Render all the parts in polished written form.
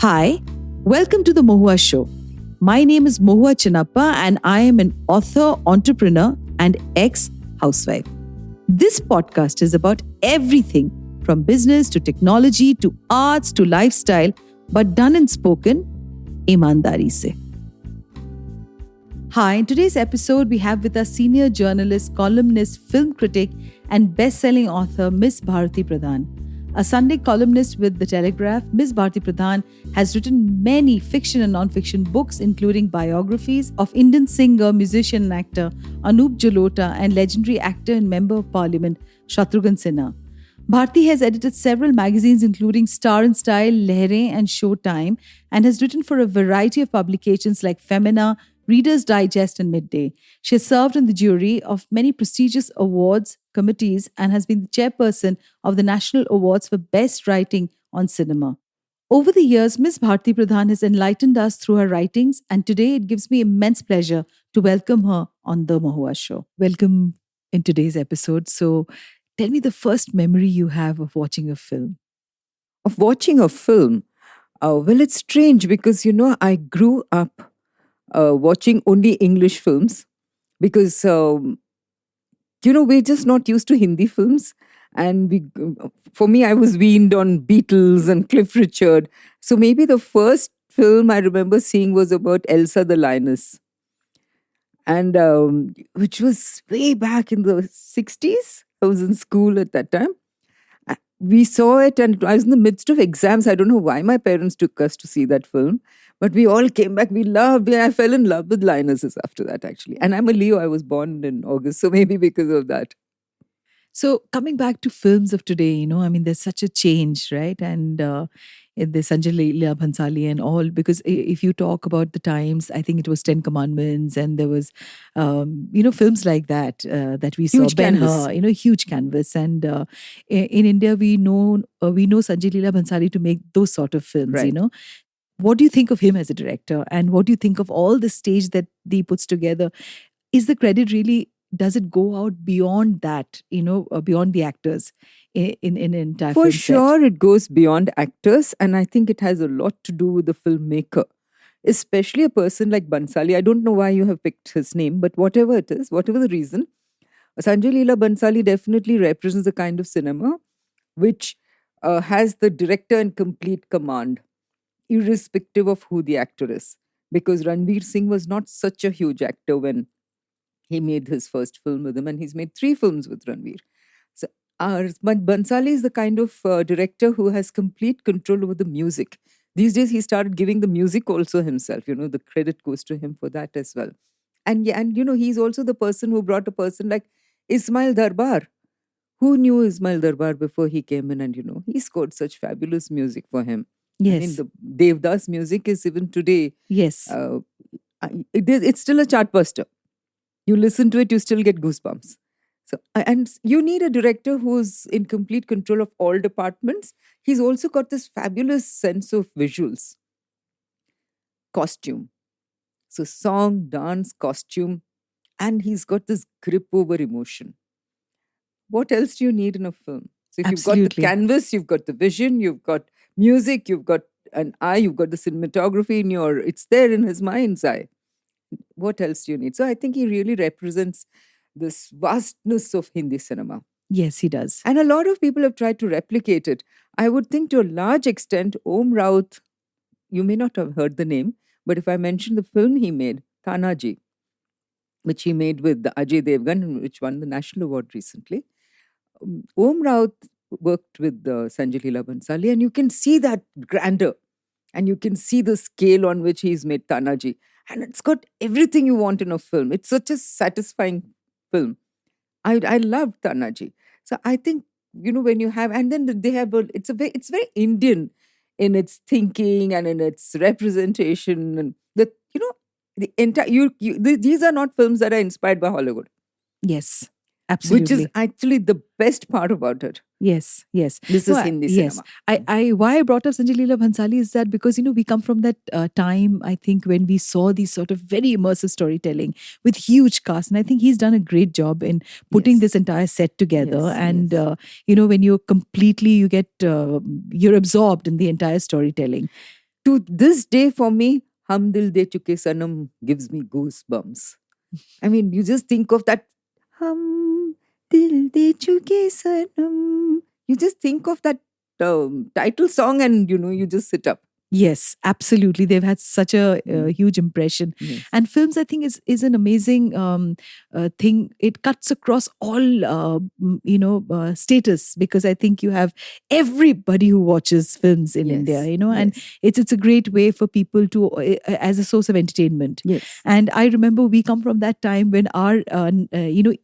Hi, welcome to the Mohua show. My name is Mohua Chinappa and I am an author, entrepreneur and ex-housewife. This podcast is about everything from business to technology to arts to lifestyle, but done and spoken ईमानदारी से. Hi, in today's episode, we have with us senior journalist, columnist, film critic, and best-selling author, Miss Bharathi Pradhan. A Sunday columnist with The Telegraph, Miss Bharathi Pradhan has written many fiction and non-fiction books, including biographies of Indian singer, musician, and actor Anup Jalota and legendary actor and member of parliament Shatrughan Sinha. Bharti has edited several magazines including Star and Style, Lehre and Showtime, and has written for a variety of publications like Femina, Reader's Digest and Midday. She has served on the jury of many prestigious awards committees and has been the chairperson of the National Awards for Best Writing on Cinema. Over the years, Ms. Bharati Pradhan has enlightened us through her writings, and today it gives me immense pleasure to welcome her on the Mohua show. Welcome in today's episode. So, tell me the first memory you have of watching a film. Of watching a film? Well, it's strange because, I grew up watching only English films because, we're just not used to Hindi films. And for me, I was weaned on Beatles and Cliff Richard. So maybe the first film I remember seeing was about Elsa the Lioness. And which was way back in the 60s. I was in school at that time. We saw it and I was in the midst of exams. I don't know why my parents took us to see that film. But we all came back. We loved it. I fell in love with lionesses after that, actually. And I'm a Leo. I was born in August. So maybe because of that. So coming back to films of today, there's such a change, right? And there's Sanjay Leela Bhansali and all, because if you talk about the times, I think it was 10 Commandments and there was, films like that, that we saw. Huge canvas. Huge canvas. And in India, we know Sanjay Leela Bhansali to make those sort of films, Right. What do you think of him as a director? And what do you think of all the stage that he puts together? Is the credit really, does it go out beyond that, beyond the actors in an entire film For set? sure, it goes beyond actors. And I think it has a lot to do with the filmmaker, especially a person like Bansali. I don't know why you have picked his name, but whatever it is, whatever the reason, Sanjay Leela Bansali definitely represents the kind of cinema which has the director in complete command, irrespective of who the actor is. Because Ranveer Singh was not such a huge actor when he made his first film with him, and he's made 3 films with Ranveer. So, but Bansali is the kind of director who has complete control over the music. These days, he started giving the music also himself. The credit goes to him for that as well. And he's also the person who brought a person like Ismail Darbar. Who knew Ismail Darbar before he came in? And he scored such fabulous music for him. Yes. I mean, the Devdas music is even today. Yes. It's still a chartbuster. You listen to it, you still get goosebumps. So, and you need a director who's in complete control of all departments. He's also got this fabulous sense of visuals, costume. So, song, dance, costume, and he's got this grip over emotion. What else do you need in a film? So, if you've got Absolutely. the canvas, you've got the vision, you've got music, you've got an eye, you've got the cinematography it's there in his mind's eye. What else do you need? So I think he really represents this vastness of Hindi cinema. Yes, he does. And a lot of people have tried to replicate it. I would think to a large extent, Om Raut, you may not have heard the name, but if I mention the film he made, Tanaji, which he made with Ajay Devgan, which won the National Award recently, Om Raut worked with Sanjay Leela Bhansali, and you can see that grandeur. And you can see the scale on which he's made Tanaji. And it's got everything you want in a film. It's such a satisfying film. I loved Tanaji. So I think, when you have, and then they have, it's very Indian in its thinking and in its representation. And the entire, these are not films that are inspired by Hollywood. Yes, absolutely. Which is actually the best part about it. Yes. This is Hindi cinema. Yes. Why I brought up Sanjay Leela Bhansali is that because, we come from that time, I think, when we saw these sort of very immersive storytelling with huge cast. And I think he's done a great job in putting this entire set together. Yes, and, yes. when you're absorbed in the entire storytelling. To this day, for me, Hum Dil De Chuke Sanam gives me goosebumps. I mean, you just think of that Hum Dil De Chuke Sanam. You just think of that title song and, you just sit up. Yes, absolutely. They've had such a huge impression. Yes. And films, I think, is an amazing thing. It cuts across all, status, because I think you have everybody who watches films in Yes, India, and yes. it's a great way for people to, as a source of entertainment. Yes. And I remember we come from that time when our,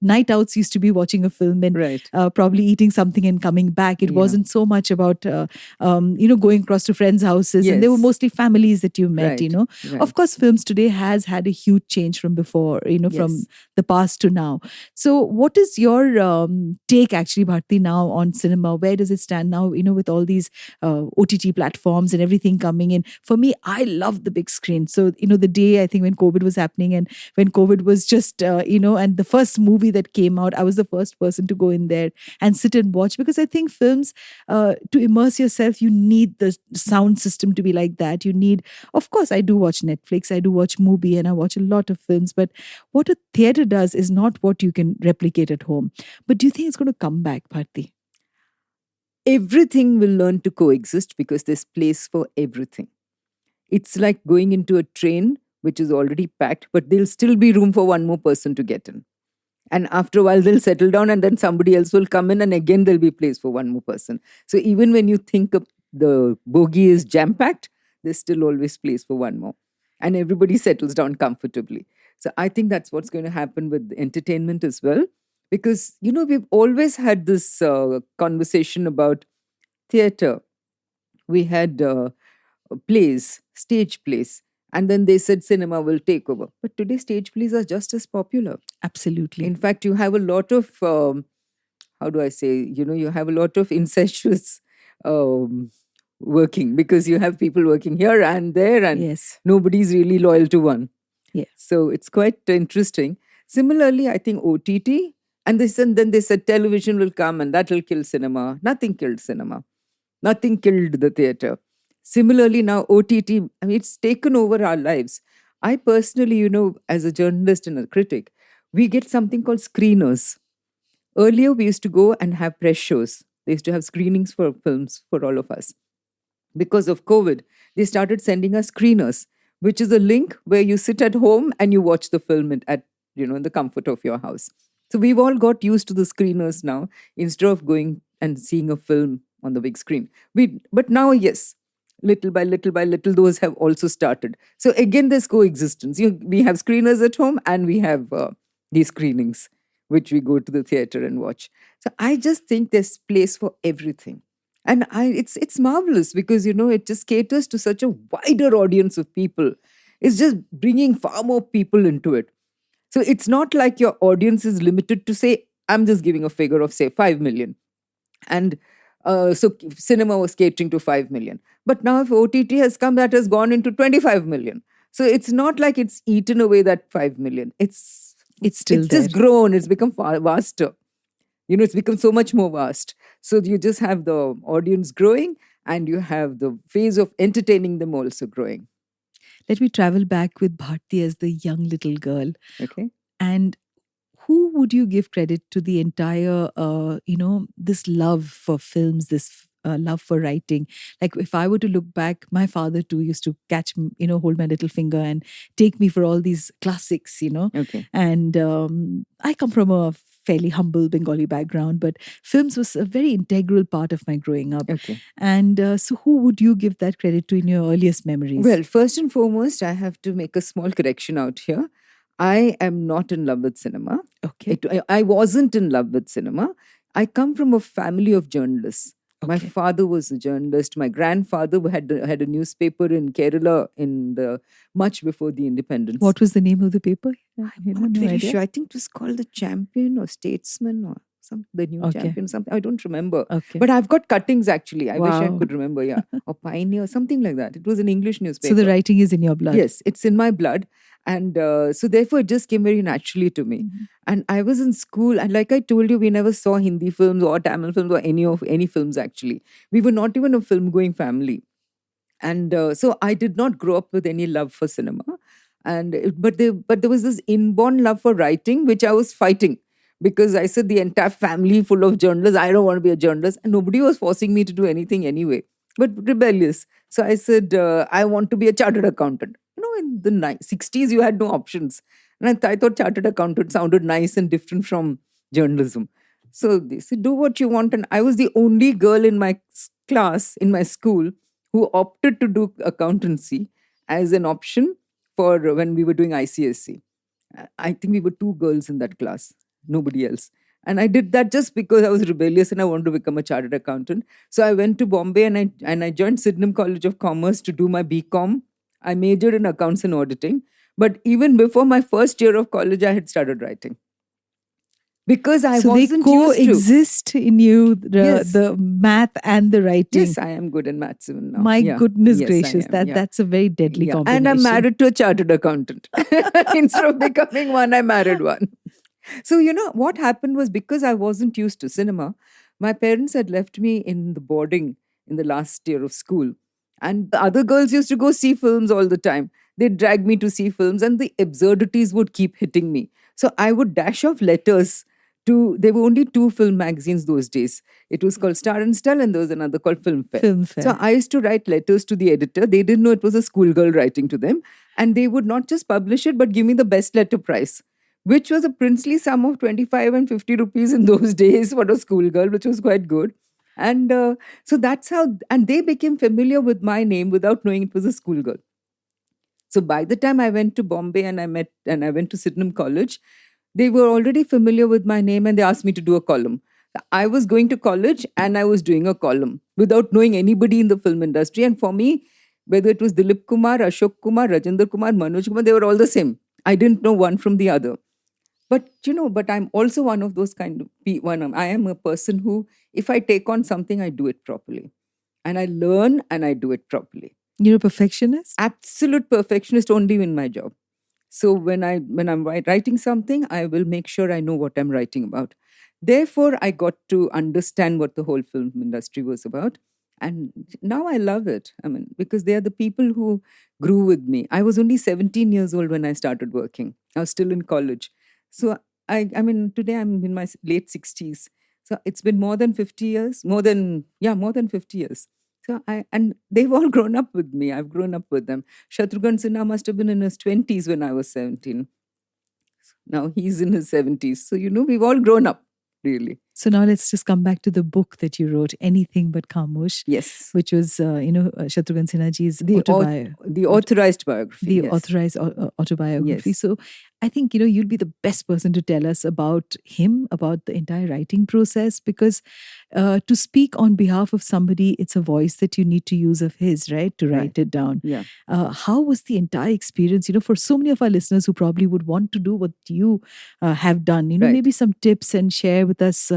night outs used to be watching a film and Right. probably eating something and coming back. It Yeah. wasn't so much about, going across to friends' houses. And they were Yes. mostly families that you met, Right. Of Right. course, films today has had a huge change from before, from Yes. the past to now. So what is your take actually, Bharti, now on cinema? Where does it stand now, with all these OTT platforms and everything coming in? For me, I love the big screen. So, the day I think when COVID was happening and when COVID was just, and the first movie that came out, I was the first person to go in there and sit and watch, because I think films, to immerse yourself, you need the sound system to be like that. You need, of course, I do watch Netflix, I do watch Mubi, and I watch a lot of films, but what a theater does is not what you can replicate at home. But do you think it's going to come back, Bharti? Everything will learn to coexist because there's place for everything. It's like going into a train which is already packed, but there'll still be room for one more person to get in. And after a while, they'll settle down, and then somebody else will come in, and again, there'll be place for one more person. So even when you think the bogie is jam packed, there's still always place for one more. And everybody settles down comfortably. So I think that's what's going to happen with entertainment as well. Because, we've always had this conversation about theater. We had plays, stage plays. And then they said cinema will take over. But today, stage plays are just as popular. Absolutely. In fact, you have a lot of, how do I say, you have a lot of incestuous working, because you have people working here and there, and Yes. nobody's really loyal to one. Yes. So it's quite interesting. Similarly, I think OTT, and then they said television will come and that will kill cinema. Nothing killed cinema. Nothing killed the theater. Similarly, now OTT, I mean, it's taken over our lives. I personally, as a journalist and a critic, we get something called screeners. Earlier, we used to go and have press shows. They used to have screenings for films for all of us. Because of COVID, they started sending us screeners, which is a link where you sit at home and you watch the film in the comfort of your house. So we've all got used to the screeners now, instead of going and seeing a film on the big screen. But now, yes, little by little by little, those have also started. So again, there's coexistence. We have screeners at home, and we have these screenings, which we go to the theater and watch. So I just think there's place for everything. And it's marvelous, because it just caters to such a wider audience of people. It's just bringing far more people into it. So it's not like your audience is limited to, say, I'm just giving a figure of, say, 5 million. And so cinema was catering to 5 million. But now if OTT has come, that has gone into 25 million. So it's not like it's eaten away that 5 million. It's still there. just grown. It's become far vaster. It's become so much more vast. So you just have the audience growing, and you have the phase of entertaining them also growing. Let me travel back with Bharti as the young little girl. Okay. And who would you give credit to the entire, this love for films, this love for writing? Like, if I were to look back, my father too used to hold my little finger and take me for all these classics, Okay. And I come from a fairly humble Bengali background, but films was a very integral part of my growing up. Okay. And so who would you give that credit to in your earliest memories? Well, first and foremost, I have to make a small correction out here. I am not in love with cinema. Okay. I wasn't in love with cinema. I come from a family of journalists. Okay. My father was a journalist. My grandfather had a newspaper in Kerala much before the independence. What was the name of the paper? I'm not very sure. I think it was called The Champion or Statesman or the New Champion, something. I don't remember. Okay. But I've got cuttings actually. I wish I Wow. could remember. Yeah. Or Pioneer, something like that. It was an English newspaper. So the writing is in your blood. Yes, it's in my blood. And so therefore it just came very naturally to me. Mhm. And I was in school, and like I told you, we never saw Hindi films or Tamil films or any films actually. We were not even a film going family. And so I did not grow up with any love for cinema. But there was this inborn love for writing, which I was fighting, because I said the entire family full of journalists, I don't want to be a journalist, and nobody was forcing me to do anything anyway. But rebellious. So I said, I want to be a chartered accountant. In the 60s, you had no options. And I thought chartered accountant sounded nice and different from journalism. So they said, do what you want. And I was the only girl in my class, in my school, who opted to do accountancy as an option for when we were doing ICSE. I think we were two girls in that class, nobody else. And I did that just because I was rebellious and I wanted to become a chartered accountant. So I went to Bombay and I joined Sydenham College of Commerce to do my BCom. I majored in accounts and auditing. But even before my first year of college, I had started writing. Because I so they wasn't used to. coexist in you, Yes. the math and the writing. Yes, I am good in maths even now. My Yeah. goodness Yes, I gracious, am. Yeah. that's a very deadly Yeah. combination. And I'm married to a chartered accountant. Instead of becoming one, I married one. So, what happened was, because I wasn't used to cinema, my parents had left me in the boarding in the last year of school. And the other girls used to go see films all the time. They'd drag me to see films, and the absurdities would keep hitting me. So I would dash off letters to, there were only two film magazines those days. It was called Star and Style, and there was another called Filmfare. Filmfare. So I used to write letters to the editor. They didn't know it was a schoolgirl writing to them. And they would not just publish it, but give me the best letter prize, which was a princely sum of 25 and 50 rupees in those days for a schoolgirl, which was quite good. And so that's how, and they became familiar with my name without knowing it was a schoolgirl. So by the time I went to Bombay and I went to Sydenham College, they were already familiar with my name and they asked me to do a column. I was going to college and I was doing a column without knowing anybody in the film industry. And for me, whether it was Dilip Kumar, Ashok Kumar, Rajendra Kumar, Manoj Kumar, they were all the same. I didn't know one from the other. But I'm also one of those kind of one. I am a person who, if I take on something, I do it properly, and I learn and I do it properly. You're a perfectionist? Absolute perfectionist only in my job. So when I'm writing something, I will make sure I know what I'm writing about. Therefore, I got to understand what the whole film industry was about. And now I love it. I mean, because they are the people who grew with me. I was only 17 years old when I started working. I was still in college. So today I'm in my late 60s. So it's been more than 50 years, more than 50 years. So and they've all grown up with me. I've grown up with them. Shatrughan Sinha must have been in his 20s when I was 17. Now he's in his 70s. So, we've all grown up, really. So now let's just come back to the book that you wrote, Anything But Khamosh. Yes. Which was, Shatrughan Sinha ji's The authorized biography. The authorized autobiography. Yes. So I think, you'll be the best person to tell us about him, about the entire writing process, because to speak on behalf of somebody, it's a voice that you need to use of his, right? To write it down. Yeah. How was the entire experience, for so many of our listeners who probably would want to do what you have done, maybe some tips and share with us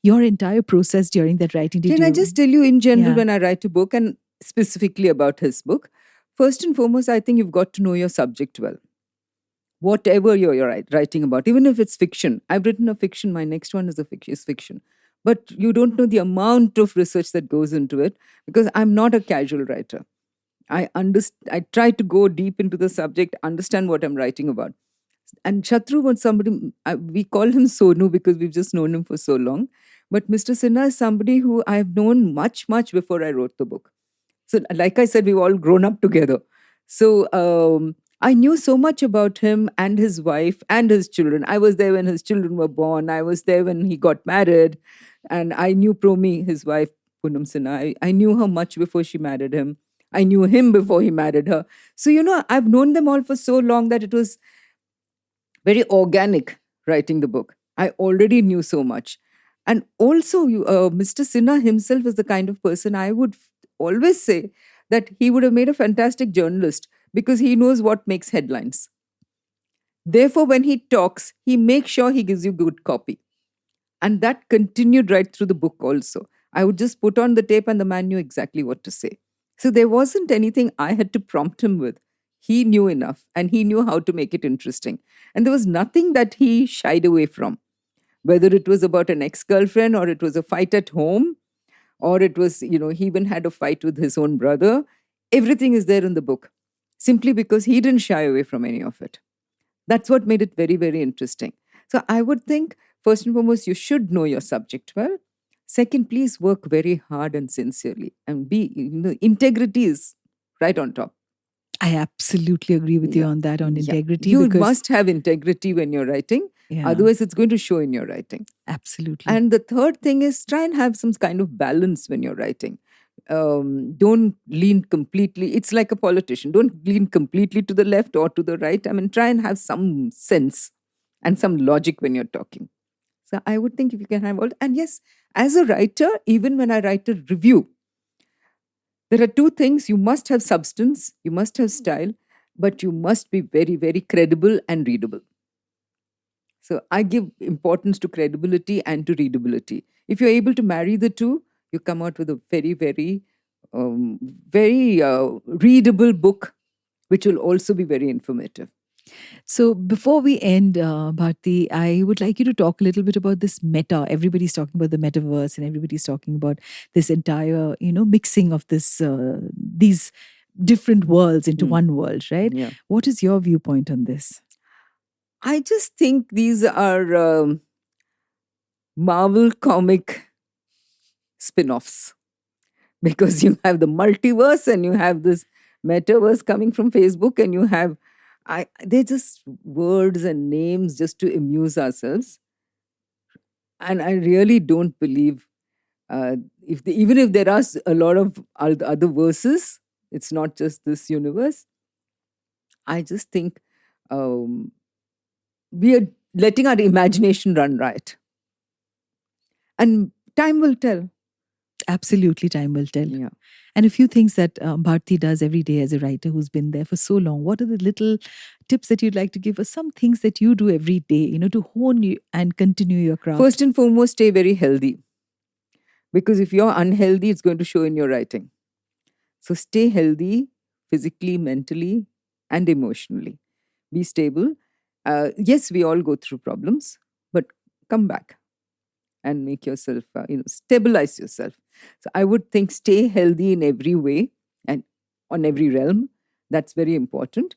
your entire process during that writing. Can I just tell you in general, Yeah. when I write a book, and specifically about his book, first and foremost, I think you've got to know your subject well. Whatever you're writing about, even if it's fiction. I've written a fiction. My next one is fiction. But you don't know the amount of research that goes into it, because I'm not a casual writer. I try to go deep into the subject, understand what I'm writing about. And Shatru was somebody, we call him Sonu because we've just known him for so long. But Mr. Sinha is somebody who I've known much, much before I wrote the book. So like I said, we've all grown up together. So I knew so much about him and his wife and his children. I was there when his children were born. I was there when he got married. And I knew Promi, his wife, Poonam Sinha. I knew her much before she married him. I knew him before he married her. So, I've known them all for so long that it was very organic writing the book. I already knew so much. And also, Mr. Sinha himself is the kind of person I would always say that he would have made a fantastic journalist, because he knows what makes headlines. Therefore, when he talks, he makes sure he gives you good copy. And that continued right through the book also. I would just put on the tape and the man knew exactly what to say. So there wasn't anything I had to prompt him with. He knew enough and he knew how to make it interesting. And there was nothing that he shied away from, whether it was about an ex-girlfriend or it was a fight at home, or it was, he even had a fight with his own brother. Everything is there in the book, simply because he didn't shy away from any of it. That's what made it very, very interesting. So I would think, first and foremost, you should know your subject well. Second, please work very hard and sincerely, and integrity is right on top. I absolutely agree with you Yeah. on that, on Yeah. integrity. You because, must have integrity when you're writing. yeah, Otherwise, it's going to show in your writing. absolutely. And the third thing is, try and have some kind of balance when you're writing. Don't lean completely. It's like a politician. Don't lean completely to the left or to the right. I mean, try and have some sense and some logic when you're talking. So I would think if you can have all. And yes, as a writer, even when I write a review, there are two things. You must have substance, you must have style, but you must be very, very credible and readable. So I give importance to credibility and to readability. If you're able to marry the two, you come out with a very, very, very readable book, which will also be very informative. So before we end, Bharti, I would like you to talk a little bit about this meta. Everybody's talking about the metaverse, and everybody's talking about this entire, mixing of these different worlds into one world, right? Yeah. What is your viewpoint on this? I just think these are Marvel comic spin-offs, because you have the multiverse and you have this metaverse coming from Facebook, and you have they're just words and names just to amuse ourselves. And I really don't believe even if there are a lot of other verses, it's not just this universe. I just think we are letting our imagination run riot, and time will tell. Absolutely, time will tell. Yeah. And a few things that Bharti does every day as a writer who's been there for so long. What are the little tips that you'd like to give us? Some things that you do every day, to hone you and continue your craft. First and foremost, stay very healthy. Because if you're unhealthy, it's going to show in your writing. So stay healthy, physically, mentally, and emotionally. Be stable. Yes, we all go through problems, but come back and make yourself, stabilize yourself. So I would think stay healthy in every way and on every realm. That's very important.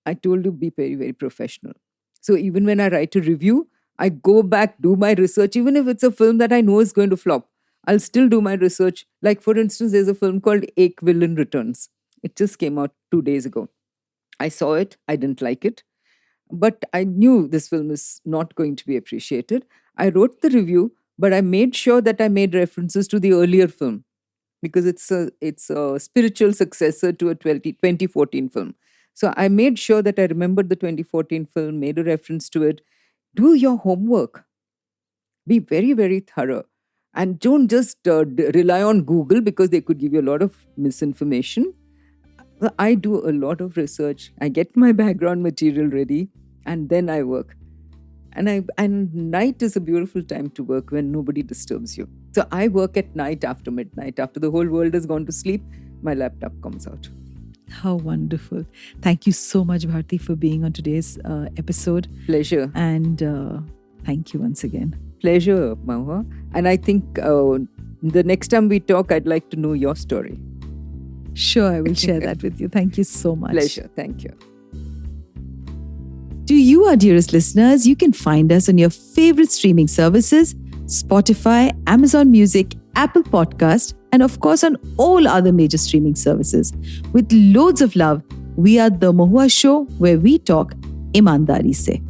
I told you, be very, very professional. So even when I write a review, I go back, do my research. Even if it's a film that I know is going to flop, I'll still do my research. Like, for instance, there's a film called Ek Villain Returns. It just came out 2 days ago. I saw it. I didn't like it. But I knew this film is not going to be appreciated. I wrote the review, but I made sure that I made references to the earlier film, because it's a spiritual successor to a 2014 film. So I made sure that I remembered the 2014 film, made a reference to it. Do your homework. Be very, very thorough. And don't just rely on Google, because they could give you a lot of misinformation. I do a lot of research. I get my background material ready, and then I work. And night is a beautiful time to work when nobody disturbs you. So I work at night after midnight. After the whole world has gone to sleep, my laptop comes out. How wonderful. Thank you so much, Bharti, for being on today's episode. Pleasure. And thank you once again. Pleasure, Mohua. And I think the next time we talk, I'd like to know your story. Sure, I will share that with you. Thank you so much. Pleasure. Thank you. To you, our dearest listeners, you can find us on your favorite streaming services, Spotify, Amazon Music, Apple Podcast, and of course on all other major streaming services. With loads of love, we are The Mohua Show, where we talk imandari se.